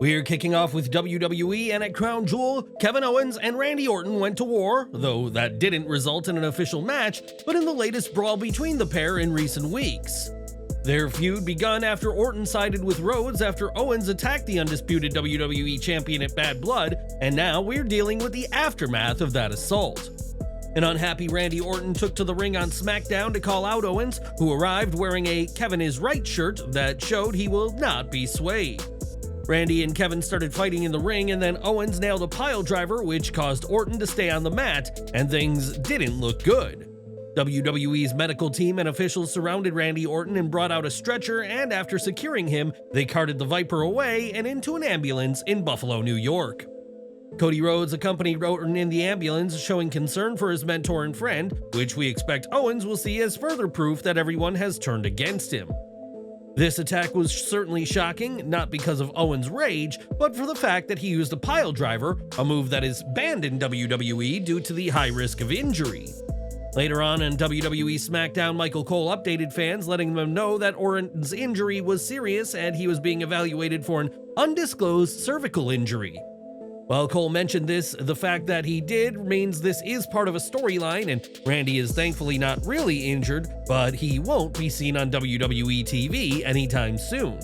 We're kicking off with WWE, and at Crown Jewel, Kevin Owens and Randy Orton went to war, though that didn't result in an official match, but in the latest brawl between the pair in recent weeks. Their feud begun after Orton sided with Rhodes after Owens attacked the undisputed WWE champion at Bad Blood, and now we're dealing with the aftermath of that assault. An unhappy Randy Orton took to the ring on SmackDown to call out Owens, who arrived wearing a Kevin is right shirt that showed he will not be swayed. Randy and Kevin started fighting in the ring, and then Owens nailed a piledriver, which caused Orton to stay on the mat, and things didn't look good. WWE's medical team and officials surrounded Randy Orton and brought out a stretcher, and after securing him, they carted the Viper away and into an ambulance in Buffalo, New York. Cody Rhodes accompanied Orton in the ambulance, showing concern for his mentor and friend, which we expect Owens will see as further proof that everyone has turned against him. This attack was certainly shocking, not because of Owens' rage, but for the fact that he used a piledriver, a move that is banned in WWE due to the high risk of injury. Later on WWE SmackDown, Michael Cole updated fans, letting them know that Orton's injury was serious and he was being evaluated for an undisclosed cervical injury. While Cole mentioned this, the fact that he did means this is part of a storyline, and Randy is thankfully not really injured, but he won't be seen on WWE TV anytime soon.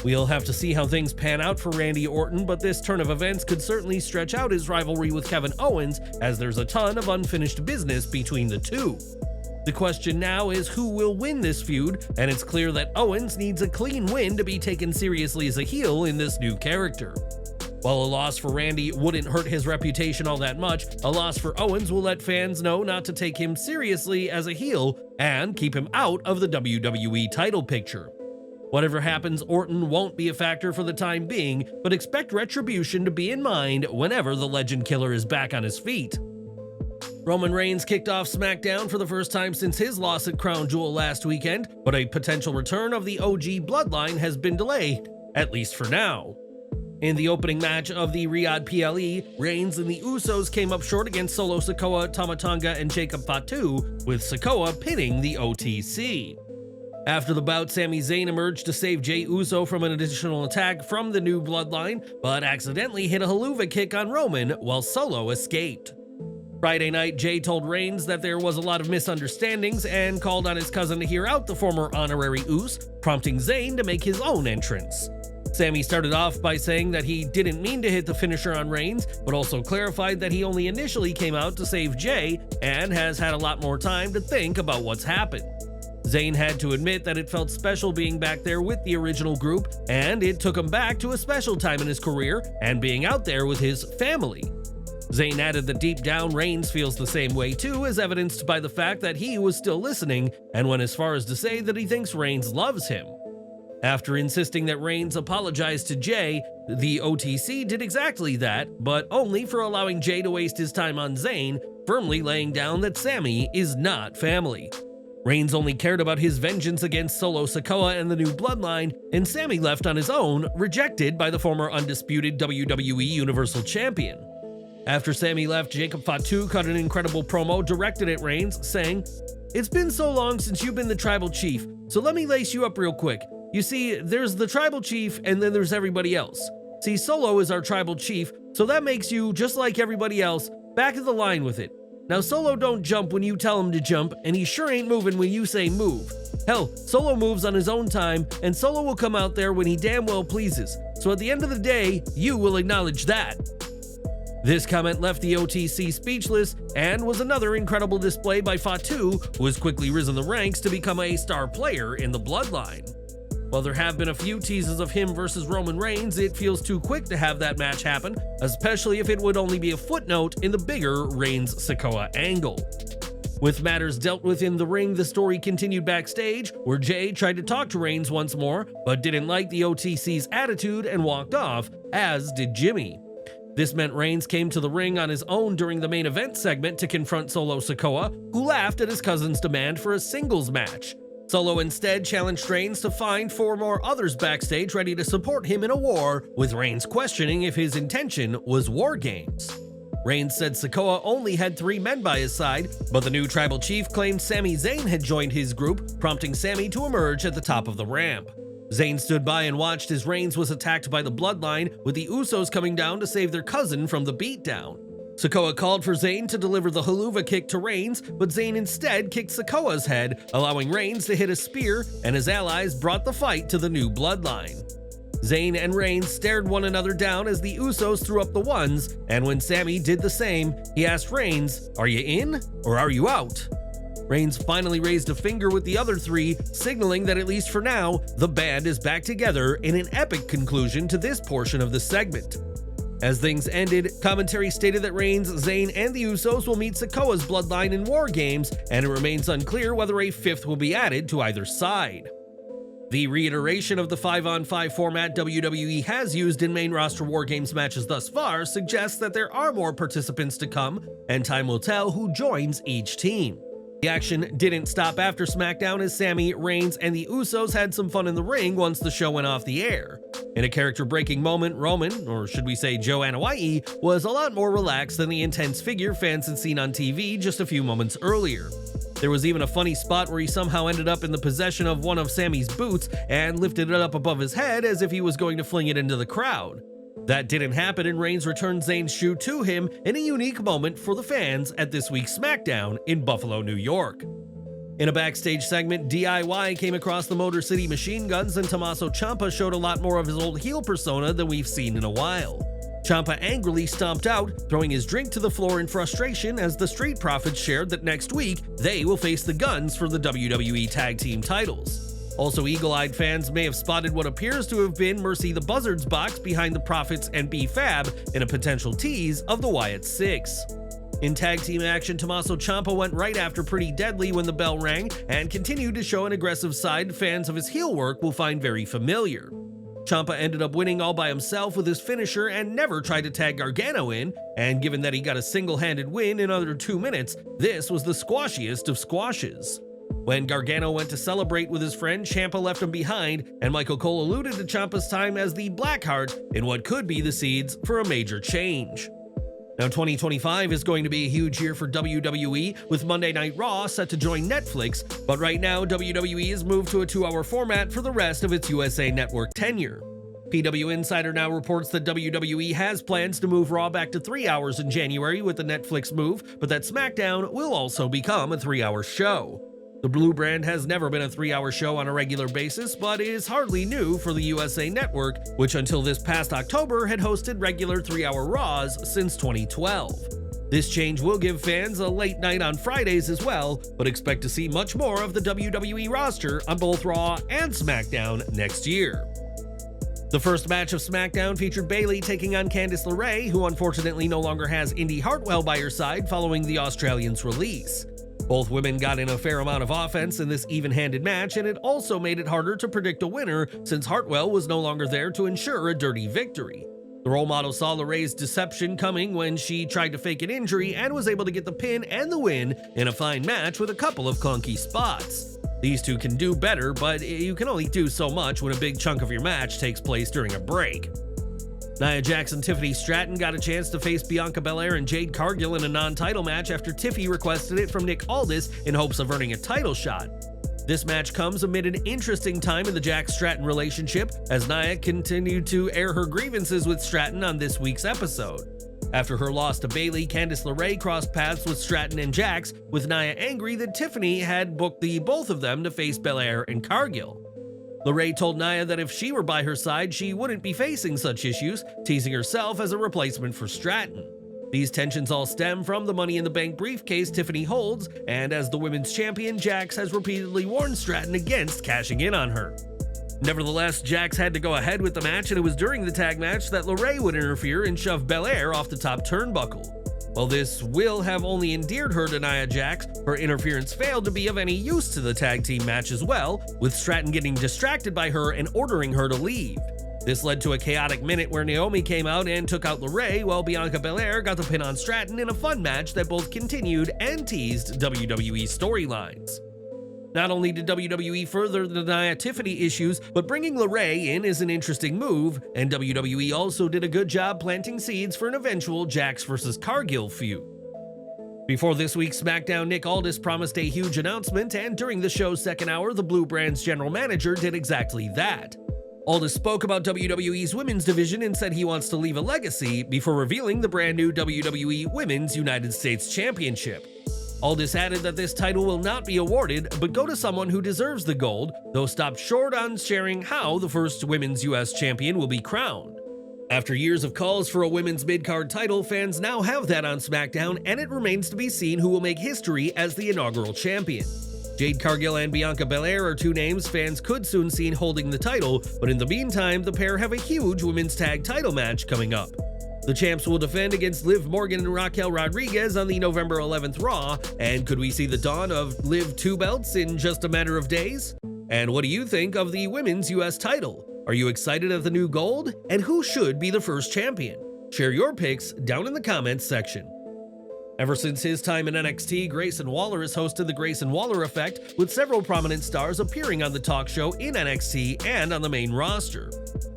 We'll have to see how things pan out for Randy Orton, but this turn of events could certainly stretch out his rivalry with Kevin Owens, as there's a ton of unfinished business between the two. The question now is who will win this feud, and it's clear that Owens needs a clean win to be taken seriously as a heel in this new character. While a loss for Randy wouldn't hurt his reputation all that much, a loss for Owens will let fans know not to take him seriously as a heel and keep him out of the WWE title picture. Whatever happens, Orton won't be a factor for the time being, but expect retribution to be in mind whenever the Legend Killer is back on his feet. Roman Reigns kicked off SmackDown for the first time since his loss at Crown Jewel last weekend, but a potential return of the OG Bloodline has been delayed, at least for now. In the opening match of the Riyadh PLE, Reigns and the Usos came up short against Solo Sikoa, Tama Tonga, and Jacob Fatu, with Sikoa pinning the OTC. After the bout, Sami Zayn emerged to save Jey Uso from an additional attack from the new Bloodline, but accidentally hit a haluva kick on Roman while Solo escaped. Friday night, Jey told Reigns that there was a lot of misunderstandings and called on his cousin to hear out the former honorary Us, prompting Zayn to make his own entrance. Sami started off by saying that he didn't mean to hit the finisher on Reigns, but also clarified that he only initially came out to save Jey and has had a lot more time to think about what's happened. Zayn had to admit that it felt special being back there with the original group, and it took him back to a special time in his career and being out there with his family. Zayn added that deep down Reigns feels the same way too, as evidenced by the fact that he was still listening and went as far as to say that he thinks Reigns loves him. After insisting that Reigns apologize to Jey, the OTC did exactly that, but only for allowing Jey to waste his time on Zayn, firmly laying down that Sami is not family. Reigns only cared about his vengeance against Solo Sikoa and the new Bloodline, and Sami left on his own, rejected by the former undisputed WWE Universal Champion. After Sami left, Jacob Fatu cut an incredible promo directed at Reigns, saying, "It's been so long since you've been the tribal chief, so let me lace you up real quick. You see, there's the tribal chief and then there's everybody else. See, Solo is our tribal chief, so that makes you, just like everybody else, back of the line with it. Now Solo don't jump when you tell him to jump, and he sure ain't moving when you say move. Hell, Solo moves on his own time, and Solo will come out there when he damn well pleases. So at the end of the day, you will acknowledge that." This comment left the OTC speechless and was another incredible display by Fatu, who has quickly risen the ranks to become a star player in the Bloodline. While there have been a few teases of him versus Roman Reigns, it feels too quick to have that match happen, especially if it would only be a footnote in the bigger Reigns-Sikoa angle. With matters dealt with in the ring, the story continued backstage, where Jey tried to talk to Reigns once more, but didn't like the OTC's attitude and walked off, as did Jimmy. This meant Reigns came to the ring on his own during the main event segment to confront Solo Sikoa, who laughed at his cousin's demand for a singles match. Solo instead challenged Reigns to find 4 more others backstage ready to support him in a war, with Reigns questioning if his intention was Wargames. Reigns said Sikoa only had 3 men by his side, but the new tribal chief claimed Sami Zayn had joined his group, prompting Sami to emerge at the top of the ramp. Zayn stood by and watched as Reigns was attacked by the Bloodline, with the Usos coming down to save their cousin from the beatdown. Sikoa called for Zayn to deliver the haluva kick to Reigns, but Zayn instead kicked Sikoa's head, allowing Reigns to hit a spear, and his allies brought the fight to the new Bloodline. Zayn and Reigns stared one another down as the Usos threw up the ones, and when Sami did the same, he asked Reigns, "Are you in or are you out?" Reigns finally raised a finger with the other three, signaling that at least for now, the band is back together in an epic conclusion to this portion of the segment. As things ended, commentary stated that Reigns, Zayn, and the Usos will meet Sikoa's Bloodline in Wargames, and it remains unclear whether a fifth will be added to either side. The reiteration of the 5-on-5 format WWE has used in main roster Wargames matches thus far suggests that there are more participants to come, and time will tell who joins each team. The action didn't stop after SmackDown as Sami, Reigns, and the Usos had some fun in the ring once the show went off the air. In a character-breaking moment, Roman, or should we say Joe Anoa'i, was a lot more relaxed than the intense figure fans had seen on TV just a few moments earlier. There was even a funny spot where he somehow ended up in the possession of one of Sami's boots and lifted it up above his head as if he was going to fling it into the crowd. That didn't happen, and Reigns returned Zayn's shoe to him in a unique moment for the fans at this week's SmackDown in Buffalo, New York. In a backstage segment, DIY came across the Motor City Machine Guns, and Tommaso Ciampa showed a lot more of his old heel persona than we've seen in a while. Ciampa angrily stomped out, throwing his drink to the floor in frustration as the Street Profits shared that next week they will face the Guns for the WWE Tag Team titles. Also, eagle-eyed fans may have spotted what appears to have been Mercy the Buzzard's box behind the Profits and B-Fab in a potential tease of the Wyatt Six. In tag team action, Tommaso Ciampa went right after Pretty Deadly when the bell rang and continued to show an aggressive side fans of his heel work will find very familiar. Ciampa ended up winning all by himself with his finisher and never tried to tag Gargano in, and given that he got a single-handed win in under 2 minutes, this was the squashiest of squashes. When Gargano went to celebrate with his friend, Ciampa left him behind, and Michael Cole alluded to Ciampa's time as the Blackheart in what could be the seeds for a major change. Now, 2025 is going to be a huge year for WWE, with Monday Night Raw set to join Netflix, but right now WWE has moved to a 2-hour format for the rest of its USA Network tenure. PW Insider now reports that WWE has plans to move Raw back to 3 hours in January with the Netflix move, but that SmackDown will also become a 3-hour show. The Blue brand has never been a 3-hour show on a regular basis, but is hardly new for the USA Network, which until this past October had hosted regular 3-hour Raws since 2012. This change will give fans a late night on Fridays as well, but expect to see much more of the WWE roster on both Raw and SmackDown next year. The first match of SmackDown featured Bayley taking on Candice LeRae, who unfortunately no longer has Indy Hartwell by her side following the Australian's release. Both women got in a fair amount of offense in this even-handed match, and it also made it harder to predict a winner since Hartwell was no longer there to ensure a dirty victory. The role model saw LeRae's deception coming when she tried to fake an injury and was able to get the pin and the win in a fine match with a couple of clunky spots. These two can do better, but you can only do so much when a big chunk of your match takes place during a break. Nia Jax and Tiffany Stratton got a chance to face Bianca Belair and Jade Cargill in a non-title match after Tiffy requested it from Nick Aldis in hopes of earning a title shot. This match comes amid an interesting time in the Jax-Stratton relationship, as Nia continued to air her grievances with Stratton on this week's episode. After her loss to Bayley, Candice LeRae crossed paths with Stratton and Jax, with Nia angry that Tiffany had booked the both of them to face Belair and Cargill. LeRae told Nia that if she were by her side, she wouldn't be facing such issues, teasing herself as a replacement for Stratton. These tensions all stem from the Money in the Bank briefcase Tiffany holds, and as the women's champion, Jax has repeatedly warned Stratton against cashing in on her. Nevertheless, Jax had to go ahead with the match, and it was during the tag match that LeRae would interfere and shove Belair off the top turnbuckle. While this will have only endeared her to Nia Jax, her interference failed to be of any use to the tag team match as well, with Stratton getting distracted by her and ordering her to leave. This led to a chaotic minute where Naomi came out and took out LeRae, while Bianca Belair got the pin on Stratton in a fun match that both continued and teased WWE storylines. Not only did WWE further the Nia Tiffany issues, but bringing LeRae in is an interesting move, and WWE also did a good job planting seeds for an eventual Jax vs. Cargill feud. Before this week's SmackDown, Nick Aldis promised a huge announcement, and during the show's second hour, the Blue Brand's general manager did exactly that. Aldis spoke about WWE's women's division and said he wants to leave a legacy before revealing the brand new WWE Women's United States Championship. Aldis added that this title will not be awarded, but go to someone who deserves the gold, though stopped short on sharing how the first women's US champion will be crowned. After years of calls for a women's mid-card title, fans now have that on SmackDown, and it remains to be seen who will make history as the inaugural champion. Jade, Cargill, and Bianca Belair are two names fans could soon see holding the title, but in the meantime, the pair have a huge women's tag title match coming up. The champs will defend against Liv Morgan and Raquel Rodriguez on the November 11th Raw, and could we see the dawn of Liv 2 belts in just a matter of days? And what do you think of the women's US title? Are you excited at the new gold? And who should be the first champion? Share your picks down in the comments section. Ever since his time in NXT, Grayson Waller has hosted the Grayson Waller Effect, with several prominent stars appearing on the talk show in NXT and on the main roster.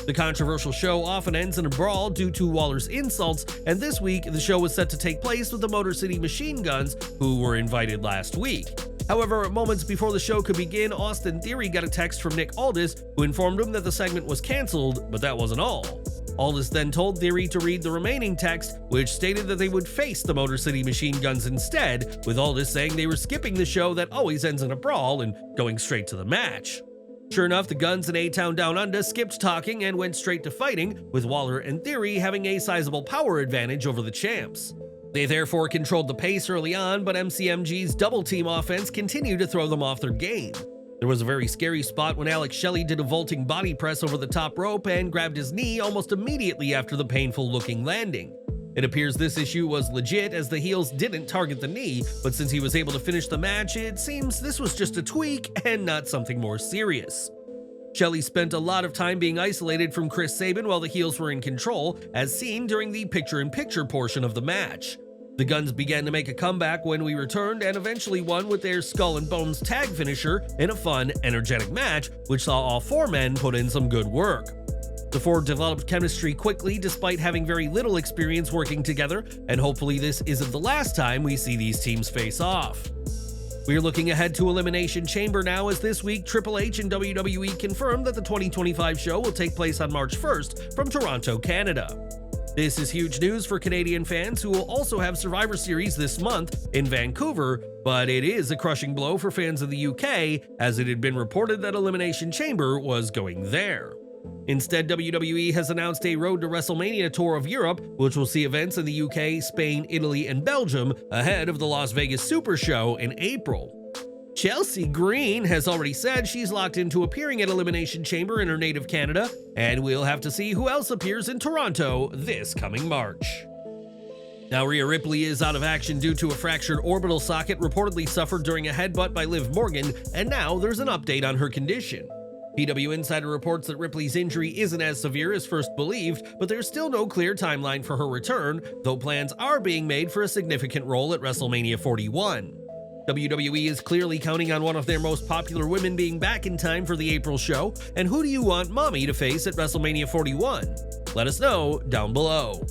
The controversial show often ends in a brawl due to Waller's insults, and this week the show was set to take place with the Motor City Machine Guns, who were invited last week. However, moments before the show could begin, Austin Theory got a text from Nick Aldis, who informed him that the segment was cancelled, but that wasn't all. Aldis then told Theory to read the remaining text, which stated that they would face the Motor City Machine Guns instead, with Aldis saying they were skipping the show that always ends in a brawl and going straight to the match. Sure enough, the Guns in A-Town Down Under skipped talking and went straight to fighting, with Waller and Theory having a sizable power advantage over the champs. They therefore controlled the pace early on, but MCMG's double-team offense continued to throw them off their game. There was a very scary spot when Alex Shelley did a vaulting body press over the top rope and grabbed his knee almost immediately after the painful-looking landing. It appears this issue was legit, as the heels didn't target the knee, but since he was able to finish the match, it seems this was just a tweak and not something more serious. Shelley spent a lot of time being isolated from Chris Sabin while the heels were in control, as seen during the picture-in-picture portion of the match. The Guns began to make a comeback when we returned and eventually won with their Skull and Bones tag finisher in a fun, energetic match, which saw all four men put in some good work. The four developed chemistry quickly despite having very little experience working together, and hopefully this isn't the last time we see these teams face off. We're looking ahead to Elimination Chamber now, as this week Triple H and WWE confirmed that the 2025 show will take place on March 1st from Toronto, Canada. This is huge news for Canadian fans who will also have Survivor Series this month in Vancouver, but it is a crushing blow for fans of the UK, as it had been reported that Elimination Chamber was going there. Instead, WWE has announced a Road to WrestleMania tour of Europe, which will see events in the UK, Spain, Italy, and Belgium ahead of the Las Vegas Super Show in April. Chelsea Green has already said she's locked into appearing at Elimination Chamber in her native Canada, and we'll have to see who else appears in Toronto this coming March. Now, Rhea Ripley is out of action due to a fractured orbital socket reportedly suffered during a headbutt by Liv Morgan, and now there's an update on her condition. PW Insider reports that Ripley's injury isn't as severe as first believed, but there's still no clear timeline for her return, though plans are being made for a significant role at WrestleMania 41. WWE is clearly counting on one of their most popular women being back in time for the April show, and who do you want Mommy to face at WrestleMania 41? Let us know down below.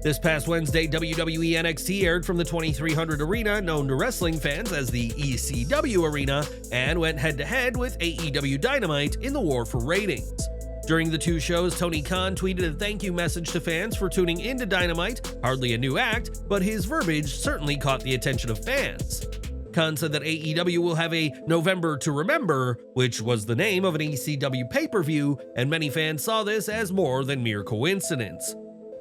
This past Wednesday, WWE NXT aired from the 2300 Arena, known to wrestling fans as the ECW Arena, and went head-to-head with AEW Dynamite in the war for ratings. During the two shows, Tony Khan tweeted a thank you message to fans for tuning into Dynamite, hardly a new act, but his verbiage certainly caught the attention of fans. Khan said that AEW will have a November to Remember, which was the name of an ECW pay-per-view, and many fans saw this as more than mere coincidence.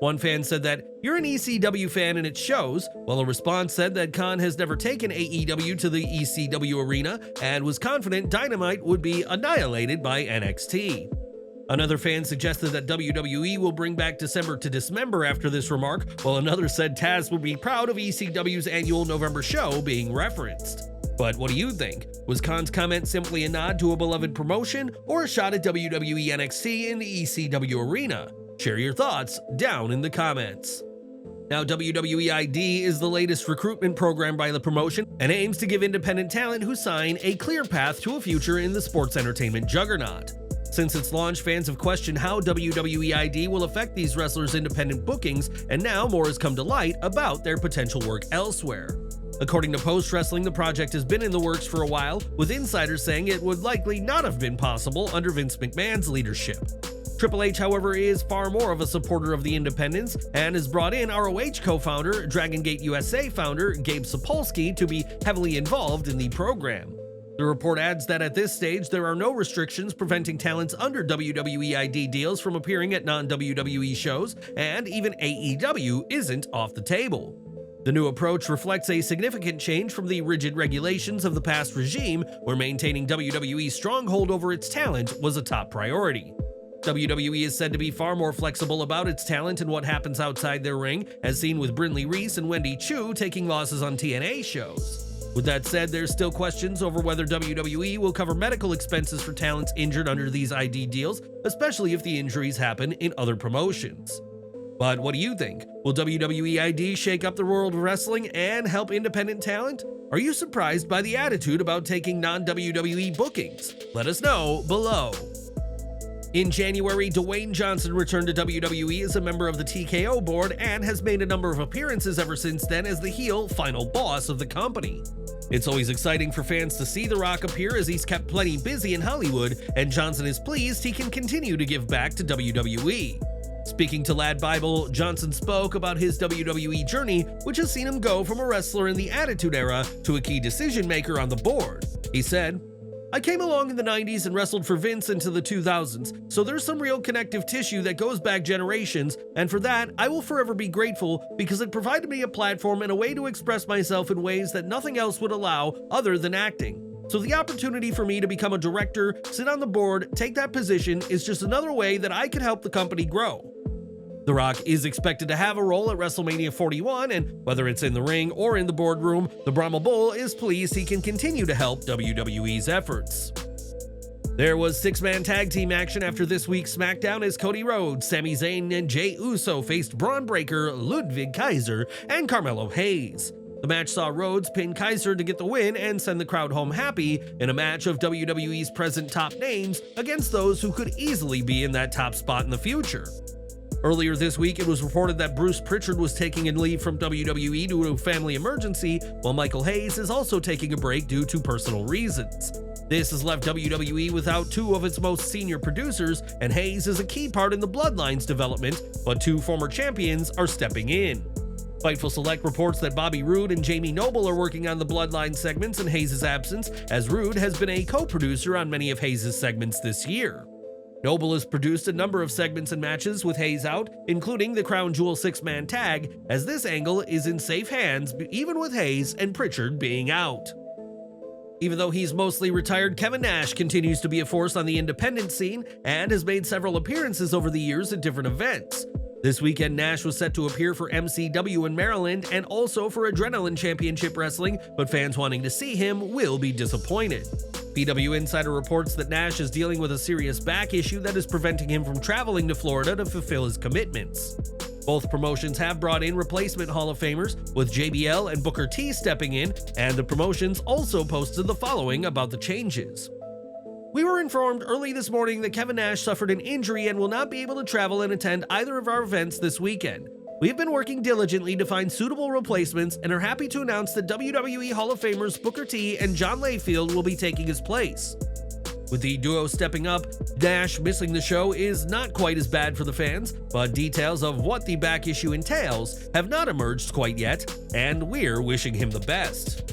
One fan said that, "You're an ECW fan and it shows," while a response said that Khan has never taken AEW to the ECW arena and was confident Dynamite would be annihilated by NXT. Another fan suggested that WWE will bring back December to Dismember after this remark, while another said Taz would be proud of ECW's annual November show being referenced. But what do you think? Was Khan's comment simply a nod to a beloved promotion, or a shot at WWE NXT in the ECW arena? Share your thoughts down in the comments. Now, WWE ID is the latest recruitment program by the promotion and aims to give independent talent who sign a clear path to a future in the sports entertainment juggernaut. Since its launch, fans have questioned how WWE ID will affect these wrestlers' independent bookings, and now more has come to light about their potential work elsewhere. According to Post Wrestling, the project has been in the works for a while, with insiders saying it would likely not have been possible under Vince McMahon's leadership. Triple H, however, is far more of a supporter of the independents and has brought in ROH co-founder, Dragon Gate USA founder Gabe Sapolsky to be heavily involved in the program. The report adds that at this stage, there are no restrictions preventing talents under WWE ID deals from appearing at non-WWE shows, and even AEW isn't off the table. The new approach reflects a significant change from the rigid regulations of the past regime, where maintaining WWE's stronghold over its talent was a top priority. WWE is said to be far more flexible about its talent and what happens outside their ring, as seen with Brinley Reese and Wendy Chu taking losses on TNA shows. With that said, there's still questions over whether WWE will cover medical expenses for talents injured under these ID deals, especially if the injuries happen in other promotions. But what do you think? Will WWE ID shake up the world of wrestling and help independent talent? Are you surprised by the attitude about taking non-WWE bookings? Let us know below. In January, Dwayne Johnson returned to WWE as a member of the TKO board and has made a number of appearances ever since then as the heel final boss of the company. It's always exciting for fans to see The Rock appear, as he's kept plenty busy in Hollywood, and Johnson is pleased he can continue to give back to WWE. Speaking to Lad Bible, Johnson spoke about his WWE journey, which has seen him go from a wrestler in the Attitude Era to a key decision maker on the board. He said, "I came along in the 90s and wrestled for Vince into the 2000s, so there's some real connective tissue that goes back generations, and for that, I will forever be grateful because it provided me a platform and a way to express myself in ways that nothing else would allow other than acting. So the opportunity for me to become a director, sit on the board, take that position is just another way that I can help the company grow." The Rock is expected to have a role at WrestleMania 41, and whether it's in the ring or in the boardroom, the Brahma Bull is pleased he can continue to help WWE's efforts. There was six-man tag team action after this week's SmackDown as Cody Rhodes, Sami Zayn, and Jey Uso faced Braun Breaker, Ludwig Kaiser, and Carmelo Hayes. The match saw Rhodes pin Kaiser to get the win and send the crowd home happy in a match of WWE's present top names against those who could easily be in that top spot in the future. Earlier this week, it was reported that Bruce Pritchard was taking a leave from WWE due to a family emergency, while Michael Hayes is also taking a break due to personal reasons. This has left WWE without two of its most senior producers, and Hayes is a key part in the Bloodline's development, but two former champions are stepping in. Fightful Select reports that Bobby Roode and Jamie Noble are working on the Bloodline segments in Hayes' absence, as Roode has been a co-producer on many of Hayes' segments this year. Noble has produced a number of segments and matches with Hayes out, including the Crown Jewel six-man tag, as this angle is in safe hands even with Hayes and Pritchard being out. Even though he's mostly retired, Kevin Nash continues to be a force on the independent scene and has made several appearances over the years at different events. This weekend, Nash was set to appear for MCW in Maryland and also for Adrenaline Championship Wrestling, but fans wanting to see him will be disappointed. PW Insider reports that Nash is dealing with a serious back issue that is preventing him from traveling to Florida to fulfill his commitments. Both promotions have brought in replacement Hall of Famers, with JBL and Booker T stepping in, and the promotions also posted the following about the changes. We were informed early this morning that Kevin Nash suffered an injury and will not be able to travel and attend either of our events this weekend. We have been working diligently to find suitable replacements and are happy to announce that WWE Hall of Famers Booker T and John Layfield will be taking his place. With the duo stepping up, Nash missing the show is not quite as bad for the fans, but details of what the back issue entails have not emerged quite yet, and we're wishing him the best.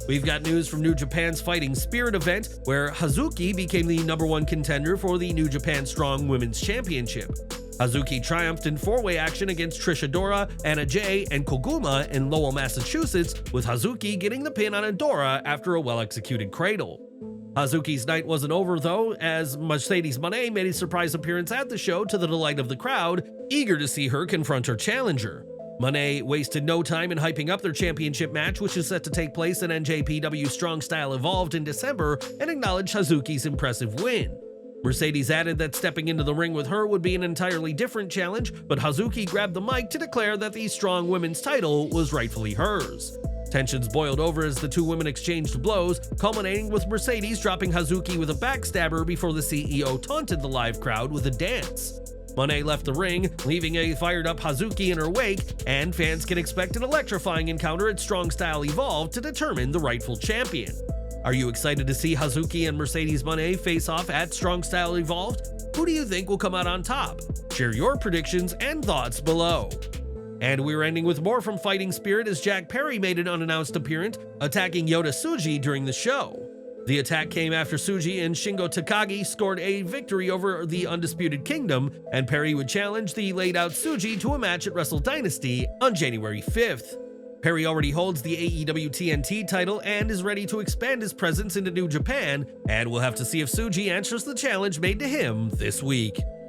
We've got news from New Japan's Fighting Spirit event, where Hazuki became the #1 contender for the New Japan Strong Women's Championship. Hazuki triumphed in four-way action against Trish Adora, Anna Jay, and Koguma in Lowell, Massachusetts, with Hazuki getting the pin on Adora after a well-executed cradle. Hazuki's night wasn't over though, as Mercedes Moné made a surprise appearance at the show to the delight of the crowd, eager to see her confront her challenger. Moné wasted no time in hyping up their championship match, which is set to take place in NJPW Strong Style Evolved in December, and acknowledged Hazuki's impressive win. Mercedes added that stepping into the ring with her would be an entirely different challenge, but Hazuki grabbed the mic to declare that the Strong Women's title was rightfully hers. Tensions boiled over as the two women exchanged blows, culminating with Mercedes dropping Hazuki with a backstabber before the CEO taunted the live crowd with a dance. Mone left the ring, leaving a fired-up Hazuki in her wake, and fans can expect an electrifying encounter at Strong Style Evolved to determine the rightful champion. Are you excited to see Hazuki and Mercedes Mone face off at Strong Style Evolved? Who do you think will come out on top? Share your predictions and thoughts below. And we're ending with more from Fighting Spirit as Jack Perry made an unannounced appearance, attacking Yota Tsuji during the show. The attack came after Tsuji and Shingo Takagi scored a victory over the Undisputed Kingdom, and Perry would challenge the laid-out Tsuji to a match at Wrestle Dynasty on January 5th. Perry already holds the AEW TNT title and is ready to expand his presence into New Japan, and we'll have to see if Tsuji answers the challenge made to him this week.